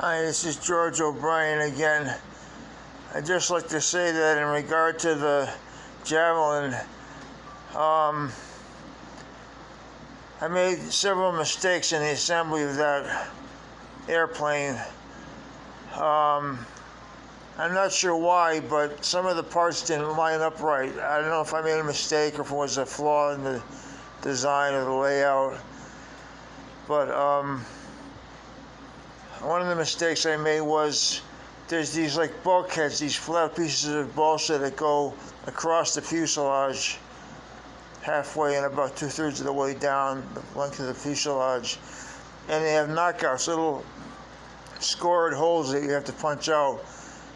Hi, this is George O'Brien again. I'd just like to say that in regard to the Javelin, I made several mistakes in the assembly of that airplane. I'm not sure why, but some of the parts didn't line up right. I don't know if I made a mistake or if it was a flaw in the design or the layout, but one of the mistakes I made was there's these like bulkheads, these flat pieces of balsa that go across the fuselage halfway and about 2/3 of the way down the length of the fuselage, and they have knockouts, little scored holes that you have to punch out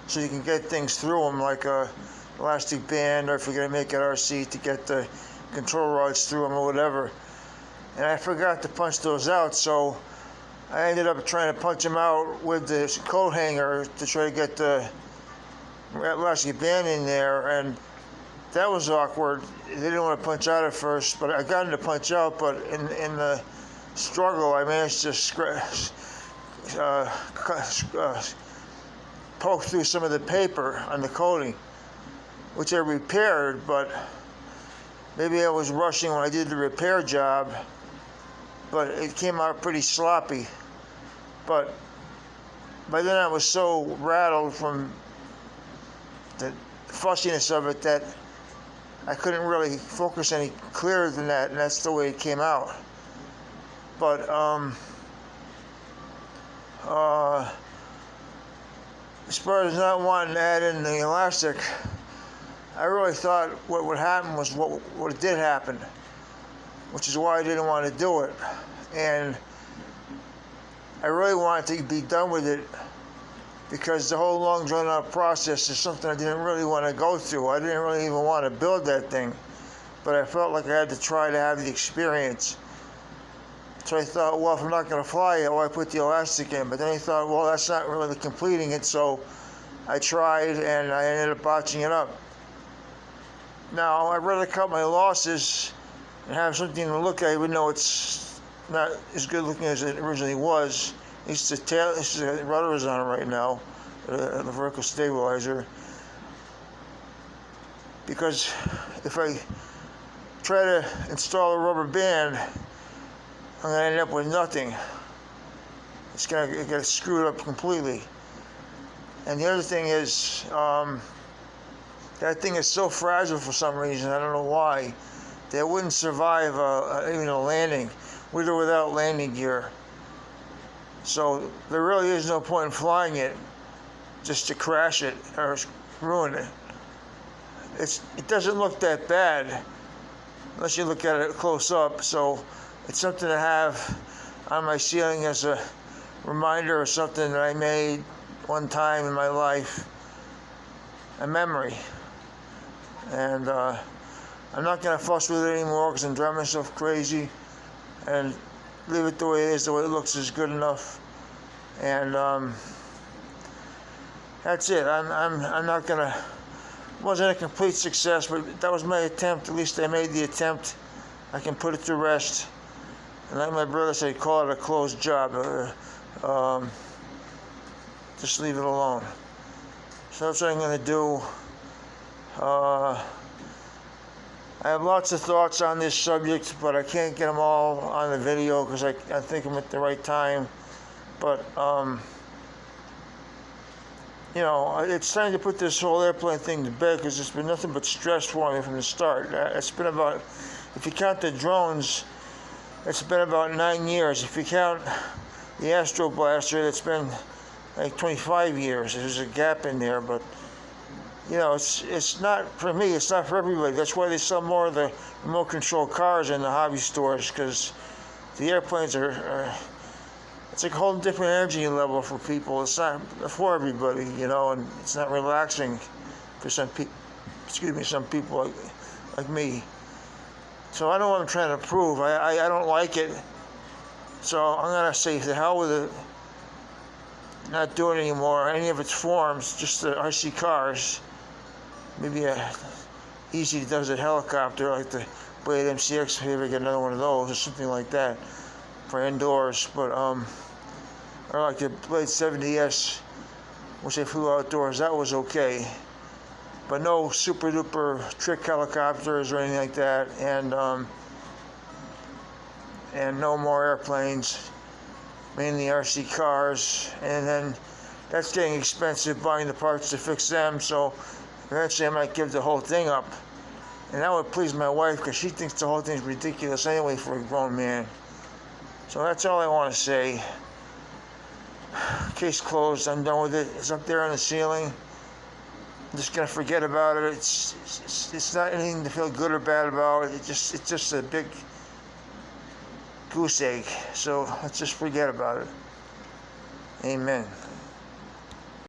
so you can get things through them, like a elastic band, or if you're going to make it RC, to get the control rods through them or whatever. And I forgot to punch those out, so I ended up trying to punch them out with the coat hanger to try to get the elastic band in there, and that was awkward. They didn't want to punch out at first, but I got them to punch out, but in the struggle I managed to poke through some of the paper on the coating, which I repaired, but maybe I was rushing when I did the repair job, but it came out pretty sloppy. But by then I was so rattled from the fussiness of it that I couldn't really focus any clearer than that, and that's the way it came out. But as far as not wanting to add in the elastic, I really thought what would happen was what did happen, which is why I didn't want to do it. And I really wanted to be done with it because the whole long drawn out process is something I didn't really want to go through. I didn't really even want to build that thing, but I felt like I had to try to have the experience. So I thought, well, if I'm not going to fly it, why put the elastic in? But then I thought, well, that's not really completing it, so I tried and I ended up botching it up. Now, I'd rather cut my losses and have something to look at, even though it's not as good looking as it originally was. At least the rudder is on it right now, the vertical stabilizer. Because if I try to install a rubber band, I'm going to end up with nothing. It's going to get screwed up completely. And the other thing is, that thing is so fragile for some reason, I don't know why, that it wouldn't survive even a landing, with or without landing gear. So there really is no point in flying it just to crash it or ruin it. It doesn't look that bad unless you look at it close up, so it's something to have on my ceiling as a reminder of something that I made one time in my life, a memory. And I'm not going to fuss with it anymore because I'm driving myself crazy, and leave it the way it is. The way it looks is good enough, and that's it. I'm not going to. Wasn't a complete success, but that was my attempt. At least I made the attempt. I can put it to rest, and like my brother said, call it a closed job. Just leave it alone. So that's what I'm going to do. I have lots of thoughts on this subject, but I can't get them all on the video because I think I'm at the right time. But, it's time to put this whole airplane thing to bed because it's been nothing but stress for me from the start. It's been about, if you count the drones, it's been about 9 years. If you count the Astro Blaster, it's been like 25 years. There's a gap in there, but it's not for me, it's not for everybody. That's why they sell more of the remote control cars in the hobby stores, because the airplanes are it's like a whole different energy level for people. It's not for everybody, and it's not relaxing for some people like me. So I know what I'm trying to prove. I don't like it, so I'm going to say to hell with it. Not do it anymore, any of its forms, just the RC cars. Maybe easy does a helicopter like the Blade MCX, if you ever get another one of those or something like that for indoors. But or like the Blade 70S, which I flew outdoors. That was okay, but no super duper trick helicopters or anything like that, and no more airplanes, mainly RC cars. And then that's getting expensive, buying the parts to fix them, so eventually I might give the whole thing up. And that would please my wife, because she thinks the whole thing's ridiculous anyway for a grown man. So that's all I want to say. Case closed. I'm done with it. It's up there on the ceiling. I'm just gonna forget about it. It's not anything to feel good or bad about. It's just a big goose egg. So let's just forget about it. Amen.